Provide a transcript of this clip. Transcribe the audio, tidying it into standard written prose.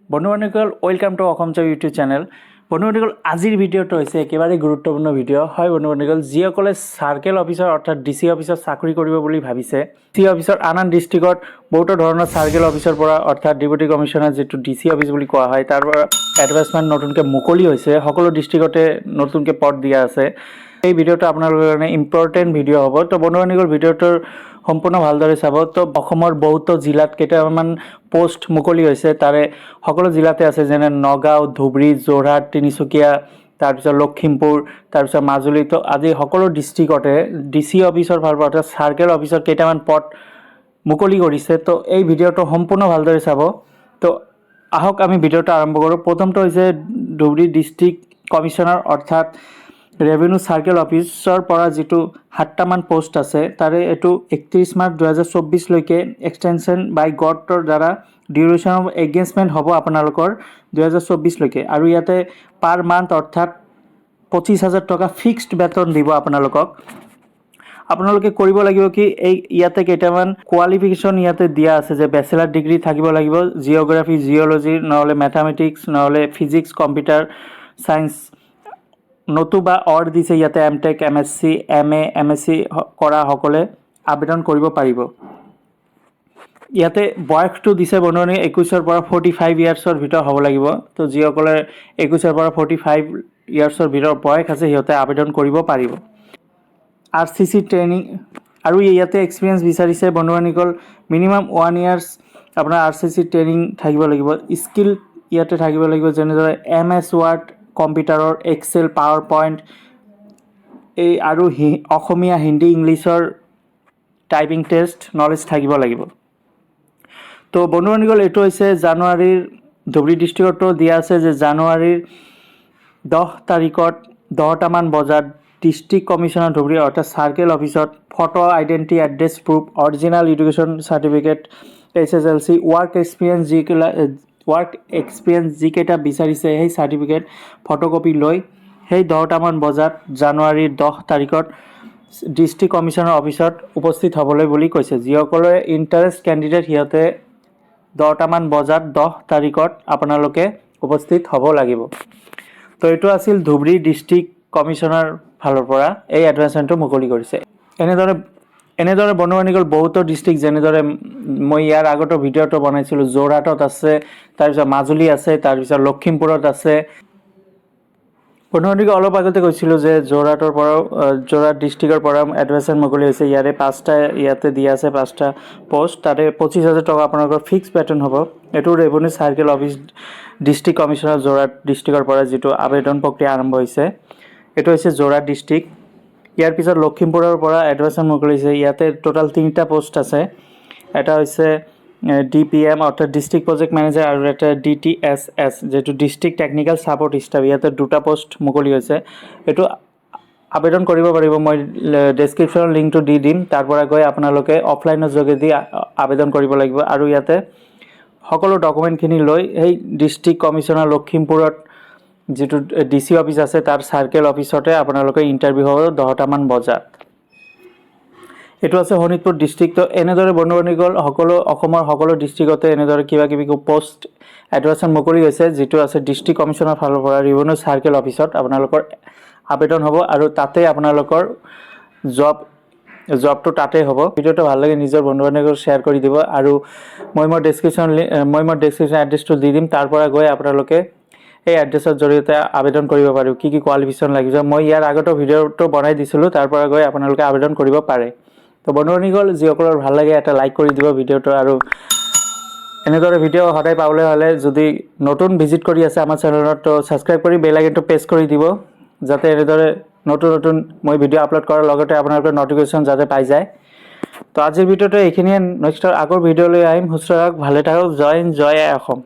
বন্ধুবান্ধৱীসকল welcome to Assam job YouTube channel. বন্ধুবান্ধৱীসকল আজিৰ ভিডিঅ'টো হৈছে একেবাৰে গুৰুত্বপূৰ্ণ ভিডিঅ' হয়। বন্ধুবান্ধৱীসকল যিসকলে চাৰ্কেল অফিচাৰ অৰ্থাৎ ডিচি অফিচত চাকৰি কৰিব বুলি ভাবিছে, ডিচি অফিচৰ আন আন ডিষ্ট্ৰিক্টত বহুতো ধৰণৰ চাৰ্কেল অফিচৰ পৰা অৰ্থাৎ ডেপুটি কমিশ্যনাৰ যিটো ডিচি অফিচ বুলি কোৱা হয় তাৰ পৰা এডভাৰ্টাইজমেণ্ট নতুনকৈ মুকলি হৈছে। সকলো ডিষ্ট্ৰিক্টতে নতুনকৈ পদ দিয়া আছে। এই ভিডিঅ'টো আপোনালোকৰ কাৰণে ইম্পৰ্টেণ্ট ভিডিঅ' হ'ব। তো বন্ধুবান্ধৱীসকল ভিডিঅ'টোৰ সম্পূৰ্ণ ভালদৰে চাব। তো অসমৰ বহুতো জিলাত কেইটামান পোষ্ট মুকলি হৈছে, তাৰে সকলো জিলাতে আছে, যেনে নগাঁও, ধুবুৰী, যোৰহাট, তিনিচুকীয়া, তাৰপিছত লখিমপুৰ, তাৰপিছত মাজুলী। তো আদি সকলো ডিষ্ট্ৰিক্টতে ডিচি অফিচৰ ফালৰ পৰা অৰ্থাৎ চাৰ্কেল অফিচৰ কেইটামান পদ মুকলি কৰিছে। তো এই ভিডিঅ'টো সম্পূৰ্ণ ভালদৰে চাব। তো আহক আমি ভিডিঅ'টো আৰম্ভ কৰোঁ। প্ৰথমটো হৈছে ধুবুৰী ডিষ্ট্ৰিক্ট কমিশ্যনাৰ অৰ্থাৎ ৰেভিনিউ চাৰ্কেল অফিচৰ পৰা যিটো 7টামান পোষ্ট আছে, তাৰে এইটো 31 মাৰ্চ 2024লৈকে এক্সটেনশ্যন বাই গভৰ্ণমেণ্টৰ দ্বাৰা ডিউৰেশ্যন অফ এংগেজমেণ্ট হ'ব আপোনালোকৰ 2024লৈকে। আৰু ইয়াতে পাৰ মান্থ অৰ্থাৎ 25,000 টকা ফিক্সড বেতন দিব আপোনালোকক। আপোনালোকে কৰিব লাগিব কি, ইয়াতে কেইটামান কোৱালিফিকেশ্যন ইয়াতে দিয়া আছে যে বেচেলাৰ ডিগ্ৰী থাকিব লাগিব, জিঅ'গ্ৰাফি, জিঅ'লজি, নহ'লে মেথামেটিক্স, নহ'লে ফিজিক্স, কম্পিউটাৰ চায়েন্স, নতুবা দিছে ইয়াতে এমটেক, MSc, MA, MSc কৰা সকলে আবেদন কৰিব পাৰিব। ইয়াতে বয়সটো দিছে বন্ধুবান্ধৱী 21-ৰ পৰা 45 ইয়াৰ্ছৰ ভিতৰত হ'ব লাগিব। তো যিসকলে 21-ৰ পৰা 45 ইয়াৰ্ছৰ ভিতৰত বয়স আছে সিহঁতে আবেদন কৰিব পাৰিব। RCC ট্ৰেইনিং আৰু ইয়াতে এক্সপিৰিয়েঞ্চ বিচাৰিছে বন্ধুবান্ধৱীসকল মিনিমাম 1 ইয়াৰ্ছ আপোনাৰ RCC ট্ৰেইনিং থাকিব লাগিব। স্কিল ইয়াতে থাকিব লাগিব, যেনেদৰে MS ৱৰ্ড, কম্পিউটাৰৰ এক্সেল, পাৱাৰ পইণ্ট, এই আৰু অসমীয়া, হিন্দী, ইংলিছৰ টাইপিং টেষ্ট নলেজ থাকিব লাগিব। তো বন্ধুবান্ধৱীসকল এইটো হৈছে জানুৱাৰীৰ ধুবুৰী ডিষ্ট্ৰিক্টতো দিয়া আছে যে জানুৱাৰীৰ 10 তাৰিখত 10টামান বজাত ডিষ্ট্ৰিক্ট কমিশ্যনাৰ ধুবুৰী অৰ্থাৎ চাৰ্কেল অফিচত photo identity, address proof, original education certificate, SSLC, work experience যিকেইটা বিচাৰিছে সেই চাৰ্টিফিকেট ফটোকপি লৈ সেই 10টামান বজাত জানুৱাৰীৰ 10 তাৰিখত ডিষ্ট্ৰিক্ট কমিশ্যনাৰ অফিচত উপস্থিত হ'বলৈ বুলি কৈছে। যিসকলে ইণ্টাৰেষ্ট কেণ্ডিডেট সিহঁতে 10টামান বজাত 10 তাৰিখত আপোনালোকে উপস্থিত হ'ব লাগিব। তো এইটো আছিল ধুবুৰী ডিষ্ট্ৰিক্ট কমিশ্যনাৰ ফালৰ পৰা এই এডভাৰ্টাইজমেণ্টটো মুকলি কৰিছে। এনেদৰে বন্ধুবান্ধৱীসকল বহুতো ডিষ্ট্ৰিক্ট, যেনেদৰে মই ইয়াৰ আগতো ভিডিঅ'টো বনাইছিলোঁ, যোৰহাটত আছে, তাৰপিছত মাজুলী আছে, তাৰপিছত লখিমপুৰত আছে। বন্ধুবান্ধৱীসকল অলপ আগতে কৈছিলোঁ যে যোৰহাট ডিষ্ট্ৰিক্টৰ পৰা এডভাৰ্টাইজমেণ্ট মুকলি হৈছে। ইয়াতে দিয়া আছে 5টা পোষ্ট, তাতে 25,000 টকা আপোনালোকৰ ফিক্স বেতন হ'ব। এইটো revenue circle office district commissioner Jorhat ডিষ্ট্ৰিক্টৰ পৰা যিটো আবেদন প্ৰক্ৰিয়া আৰম্ভ হৈছে, এইটো হৈছে যোৰহাট ডিষ্ট্ৰিক্ট। ইয়াৰ পিছত লখিমপুৰৰ পৰা এডভাৰ্টাইজমেণ্ট মুকলি হৈছে। ইয়াতে টোটাল 3টা পোষ্ট আছে। এটা হৈছে DPM অৰ্থাৎ ডিষ্ট্ৰিক্ট প্ৰজেক্ট মেনেজাৰ আৰু এটা DTSS যিটো ডিষ্ট্ৰিক্ট টেকনিকেল ছাপৰ্ট ষ্টাফ। ইয়াতে 2টা পোষ্ট মুকলি হৈছে। এইটো আবেদন কৰিব পাৰিব, মই ডেছক্ৰিপশ্যনৰ লিংকটো দি দিম, তাৰ পৰা গৈ আপোনালোকে অফলাইনৰ যোগেদি আবেদন কৰিব লাগিব। আৰু ইয়াতে সকলো ডকুমেণ্টখিনি লৈ সেই ডিষ্ট্ৰিক্ট কমিশ্যনাৰ লখিমপুৰত যিটো DC অফিচ আছে তাৰ চাৰ্কেল অফিচতে আপোনালোকে ইণ্টাৰভিউ হ'ব 10টামান বজাত। এইটো আছে শোণিতপুৰ ডিষ্ট্ৰিক্ট। এনেদৰে বন্ধুবান্ধৱীসকল অসমৰ সকলো ডিষ্ট্ৰিক্টতে এনেদৰে কিবা কিবি পোষ্ট এডভাৰ্টাইজমেণ্ট মুকলি হৈছে, যিটো আছে ডিষ্ট্ৰিক্ট কমিশ্যনাৰ ফালৰ পৰা ৰেভিনিউ চাৰ্কেল অফিচত আপোনালোকৰ আবেদন হ'ব আৰু তাতে আপোনালোকৰ জবটো তাতে হ'ব। ভিডিঅ'টো ভাল লাগে নিজৰ বন্ধু বান্ধৱীক শ্বেয়াৰ কৰি দিব। আৰু মই মোৰ ডেছক্ৰিপশ্যন এড্ৰেছটো দি দিম, তাৰ পৰা গৈ আপোনালোকে এই এড্ৰেছৰ জৰিয়তে আবেদন কৰিব পাৰিব। কি কোৱালিফিকেশ্যন লাগিব মই ইয়াৰ আগতো ভিডিঅ'টো বনাই দিছিলোঁ, তাৰ পৰা গৈ আপোনালোকে আবেদন কৰিব পাৰে। তো বন্ধুবান্ধৱীসকল যিসকলৰ ভাল লাগে এটা লাইক কৰি দিব ভিডিঅ'টো। আৰু এনেদৰে ভিডিঅ' সদায় পাবলৈ হ'লে যদি নতুন ভিজিট কৰি আছে আমাৰ চেনেলত, তো ছাবস্ক্ৰাইব কৰি বেল আইকনটো প্ৰেছ কৰি দিব, যাতে এনেদৰে নতুন মই ভিডিঅ' আপলোড কৰাৰ লগতে আপোনালোকৰ নটিফিকেশ্যন যাতে পাই যায়। তো আজিৰ ভিডিঅ'টো এইখিনিয়ে। নেক্সট আগৰ ভিডিঅ'লৈ আহিম। সুস্থ থাকক, ভালে থাকক। জয় হিন্দ, জয় অসম।